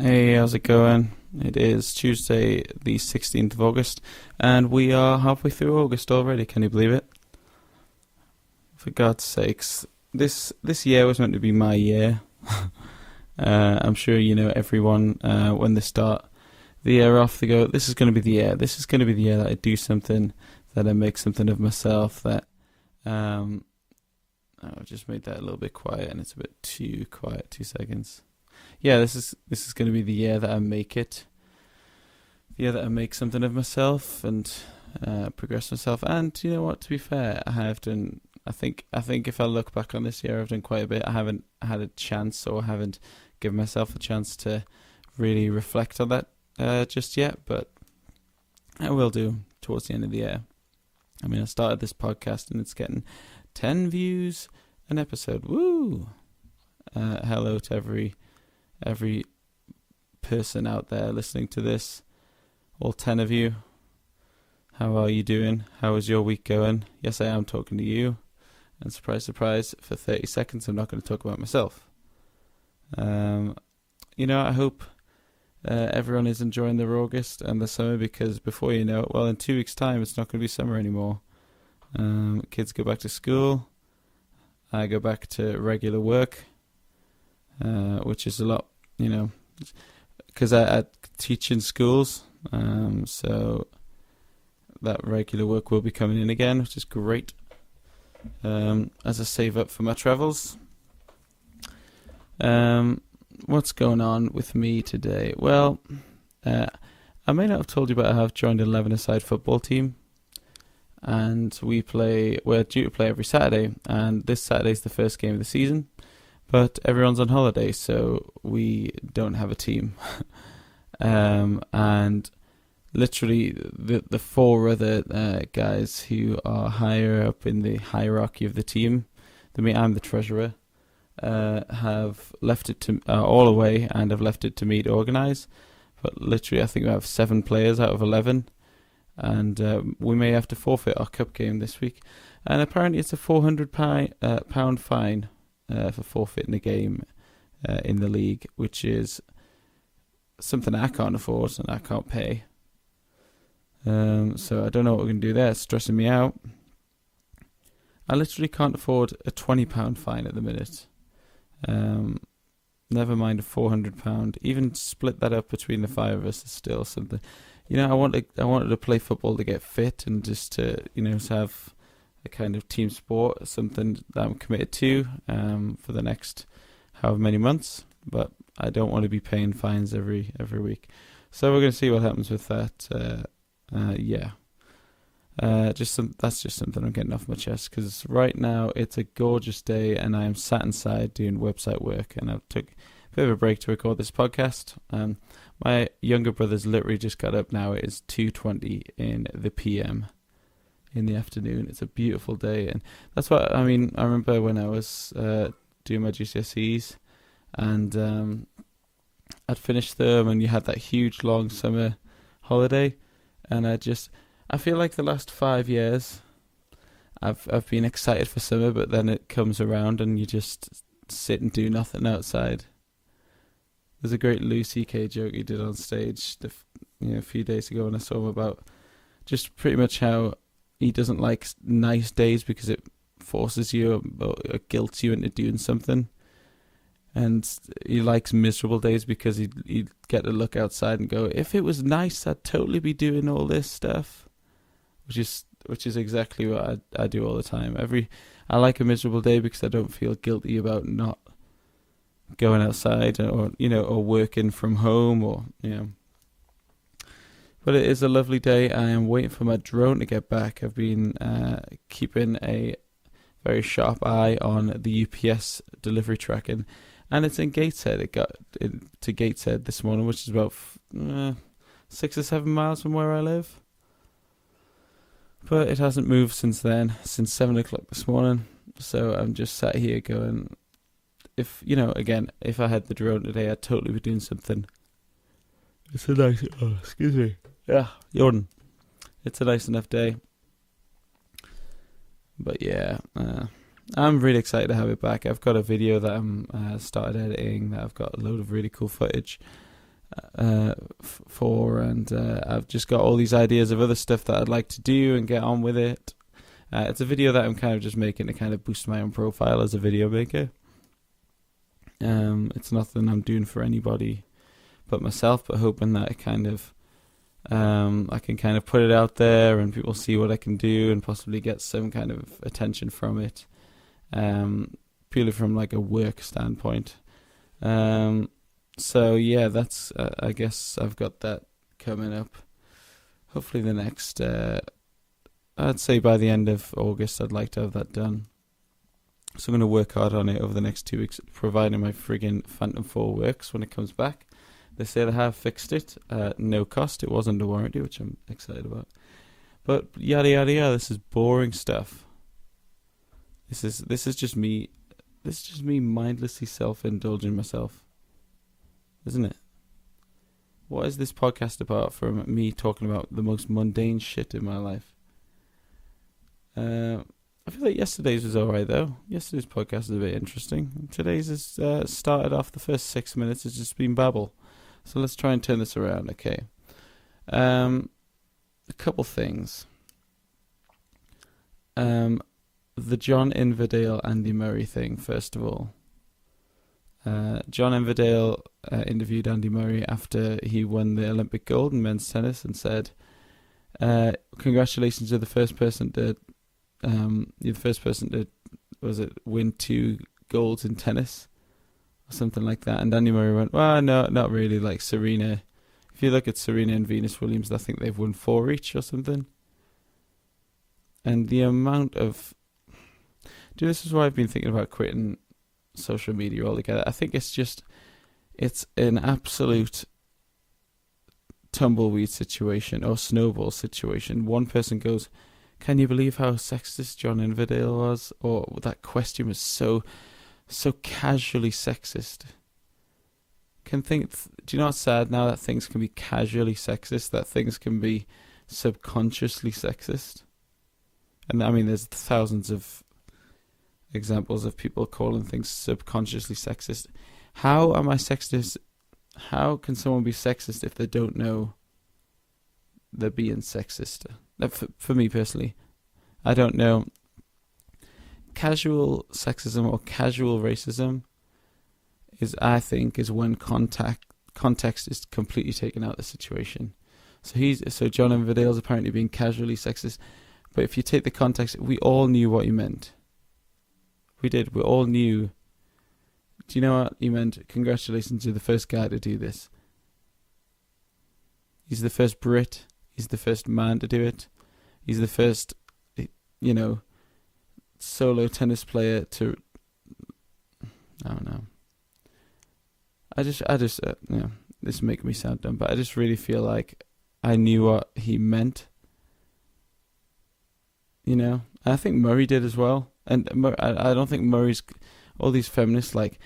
Hey, how's it going? It is Tuesday, the 16th of August, and we are halfway through August already. Can you believe it? For God's sakes, this year was meant to be my year. I'm sure you know everyone when they start the year off, they go, "This is going to be the year. This is going to be the year that I do something, that I make something of myself." That I've just made that a little bit quiet, and it's a bit too quiet. 2 seconds. Yeah, this is going to be the year that I make it. The year that I make something of myself and progress myself. And you know what? To be fair, I have done. I think if I look back on this year, I've done quite a bit. I haven't had a chance, or haven't given myself a chance to really reflect on that just yet. But I will do towards the end of the year. I mean, I started this podcast and it's getting 10 views an episode. Woo! Hello to every person out there listening to this, all 10 of you. How are you doing? How is your week going? Yes, I am talking to you. And surprise, surprise, for 30 seconds I'm not going to talk about myself. I hope everyone is enjoying their August and the summer, because before you know it, well, in 2 weeks' time it's not going to be summer anymore. Kids go back to school. I go back to regular work, which is a lot, because I teach in schools, so that regular work will be coming in again, which is great, as I save up for my travels. What's going on with me today? Well, I may not have told you, but I have joined an 11-a-side football team, and we're due to play every Saturday, and this Saturday is the first game of the season. But everyone's on holiday, so we don't have a team. And literally, the four other guys who are higher up in the hierarchy of the team, I'm the treasurer, have left it to all away, and have left it to me to organise. But literally, I think we have 7 players out of 11, and we may have to forfeit our cup game this week. And apparently, it's a £400 fine. For forfeiting a game in the league, which is something I can't afford and I can't pay. So I don't know what we're going to do there. It's stressing me out. I literally can't afford a £20 fine at the minute. Never mind a £400. Even split that up between the 5 of us is still something. I wanted to play football to get fit, and just to to have a kind of team sport, something that I'm committed to for the next however many months. But I don't want to be paying fines every week. So we're going to see what happens with that. That's just something I'm getting off my chest, because right now it's a gorgeous day and I am sat inside doing website work, and I took a bit of a break to record this podcast. My younger brother's literally just got up now. It is 2:20 in the PM. In the afternoon. It's a beautiful day, and that's what I mean. I remember when I was doing my GCSEs, and I'd finished them, and you had that huge long summer holiday, and I feel like the last 5 years I've been excited for summer, but then it comes around and you just sit and do nothing outside. There's a great Louis C.K. joke he did on stage a few days ago when I saw him, about just pretty much how he doesn't like nice days because it forces you or guilts you into doing something. And he likes miserable days because he'd get to look outside and go, if it was nice, I'd totally be doing all this stuff. Which is exactly what I do all the time. I like a miserable day because I don't feel guilty about not going outside, or working from home, or But it is a lovely day. I am waiting for my drone to get back. I've been keeping a very sharp eye on the UPS delivery tracking, and it's in Gateshead. It got to Gateshead this morning, which is about 6 or 7 miles from where I live. But it hasn't moved since then, since 7 o'clock this morning. So I'm just sat here going, if I had the drone today, I'd totally be doing something. It's a nice, excuse me. Yeah, Jordan. It's a nice enough day. But yeah, I'm really excited to have it back. I've got a video that I'm started editing, that I've got a load of really cool footage. for, and I've just got all these ideas of other stuff that I'd like to do and get on with it. It's a video that I'm kind of just making to kind of boost my own profile as a video maker. It's nothing I'm doing for anybody but myself, but hoping that it kind of I can kind of put it out there and people see what I can do and possibly get some kind of attention from it, purely from like a work standpoint. So yeah, that's I guess I've got that coming up. Hopefully the next, I'd say by the end of August, I'd like to have that done. So I'm going to work hard on it over the next 2 weeks, providing my friggin' Phantom 4 works when it comes back. They say they have fixed it, no cost. It was under warranty, which I'm excited about. But yada yada yada. This is boring stuff. This is just me. This is just me mindlessly self-indulging myself, isn't it? What is this podcast about from me talking about the most mundane shit in my life? I feel like yesterday's was alright though. Yesterday's podcast is a bit interesting. Today's has started off, the first 6 minutes has just been babble. So let's try and turn this around, okay. A couple things. The John Inverdale, Andy Murray thing, first of all. John Inverdale interviewed Andy Murray after he won the Olympic gold in men's tennis and said, congratulations to the first person to win 2 golds in tennis or something like that. And Andy Murray went, well, no, not really. Like Serena, if you look at Serena and Venus Williams, I think they've won 4 each or something. And the amount of, this is why I've been thinking about quitting social media altogether. I think it's an absolute tumbleweed situation or snowball situation. One person goes, can you believe how sexist John Inverdale was? Or that question was so casually sexist. Do you know what's sad now that things can be casually sexist, that things can be subconsciously sexist? And I mean, there's thousands of examples of people calling things subconsciously sexist. How am I sexist? How can someone be sexist if they don't know they're being sexist? For me personally, I don't know. Casual sexism or casual racism I think, is when context is completely taken out of the situation. So John Inverdale's apparently being casually sexist, but if you take the context, we all knew what he meant. We did. We all knew. Do you know what he meant? Congratulations to the first guy to do this. He's the first Brit. He's the first man to do it. He's the first, solo tennis player to. I don't know. This make me sound dumb, but I just really feel like I knew what he meant. And I think Murray did as well. And I don't think Murray's, all these feminists, like,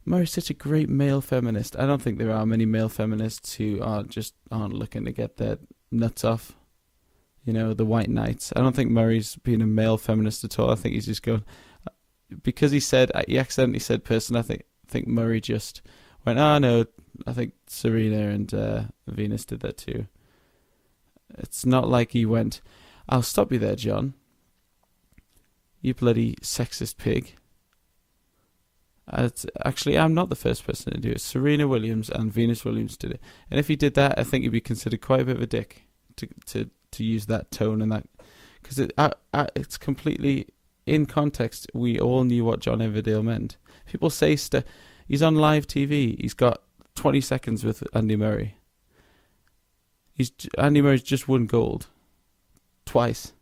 Murray's such a great male feminist. I don't think there are many male feminists who aren't looking to get their nuts off. The white knights. I don't think Murray's being a male feminist at all. I think he's just going, because he accidentally said person. I think Murray just went, no, I think Serena and Venus did that too. It's not like he went, I'll stop you there, John. You bloody sexist pig. Actually, I'm not the first person to do it. Serena Williams and Venus Williams did it. And if he did that, I think he'd be considered quite a bit of a dick to use that tone and that. Because it's completely, in context, we all knew what John Inverdale meant. People say he's on live TV. He's got 20 seconds with Andy Murray. Andy Murray's just won gold. Twice.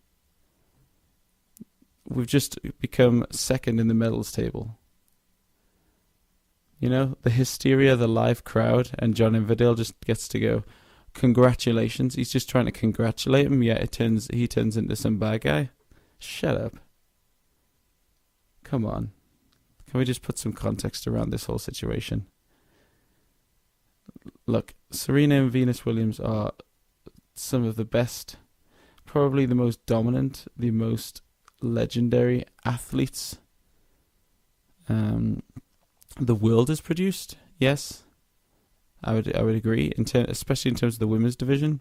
We've just become second in the medals table. The hysteria, the live crowd, and John Inverdale just gets to go, congratulations. He's just trying to congratulate him, yet he turns into some bad guy. Shut up. Come on. Can we just put some context around this whole situation? Look, Serena and Venus Williams are some of the best, probably the most dominant, the most legendary athletes the world has produced. Yes, I would agree. Especially in terms of the women's division.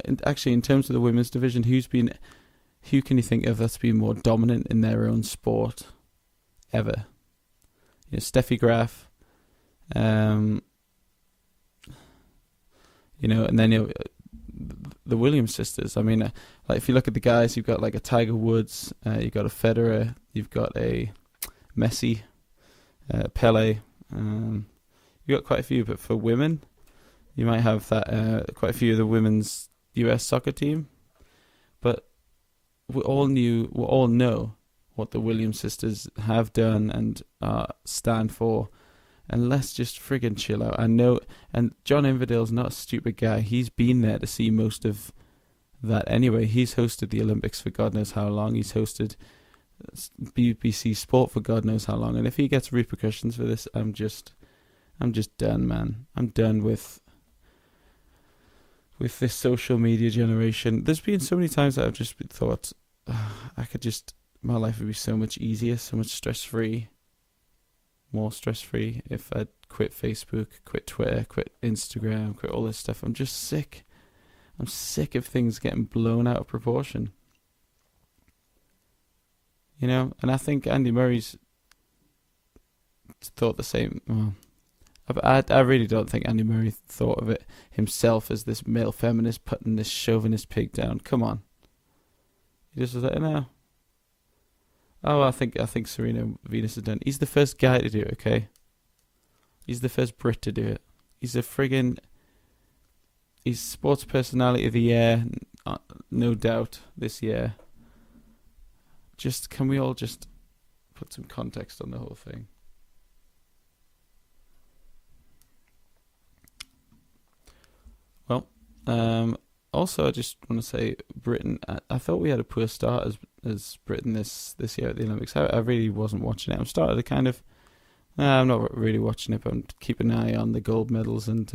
And actually, in terms of the women's division, who can you think of that's been more dominant in their own sport ever? Steffi Graf, and then the Williams sisters. I mean, like if you look at the guys, you've got like a Tiger Woods, you've got a Federer, you've got a Messi, Pele. You've got quite a few, but for women, you might have that quite a few of the women's US soccer team. But we all know what the Williams sisters have done and stand for. And let's just friggin' chill out. I know, and John Inverdale's not a stupid guy. He's been there to see most of that anyway. He's hosted the Olympics for God knows how long. He's hosted BBC Sport for God knows how long. And if he gets repercussions for this, I'm just done, man. I'm done with this social media generation. There's been so many times that I've just thought, my life would be so much easier, so much stress-free. More stress-free if I'd quit Facebook, quit Twitter, quit Instagram, quit all this stuff. I'm just sick. I'm sick of things getting blown out of proportion. And I think Andy Murray's thought the same. Well, I really don't think Andy Murray thought of it himself as this male feminist putting this chauvinist pig down. Come on. He just was like, no. Oh, I think Serena Venus has done. He's the first guy to do it, okay? He's the first Brit to do it. He's Sports Personality of the Year, no doubt, this year. Can we all just put some context on the whole thing? Well, also I just want to say Britain. I thought we had a poor start as Britain this year at the Olympics. I really wasn't watching it. I'm starting to kind of. I'm not really watching it, but I'm keeping an eye on the gold medals, and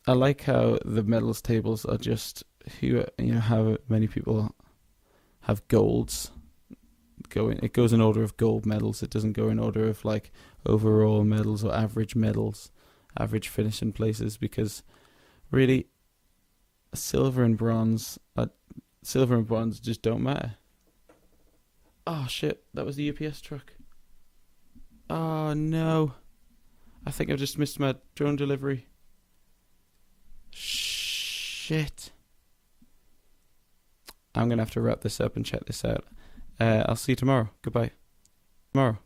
I like how the medals tables are just how many people have golds going. It goes in order of gold medals. It doesn't go in order of like overall medals or average medals, average finishing places, because really silver and bronze just don't matter. Oh shit, that was the UPS truck. Oh no, I think I've just missed my drone delivery. Shit. I'm gonna have to wrap this up and check this out. I'll see you tomorrow. Goodbye. Tomorrow.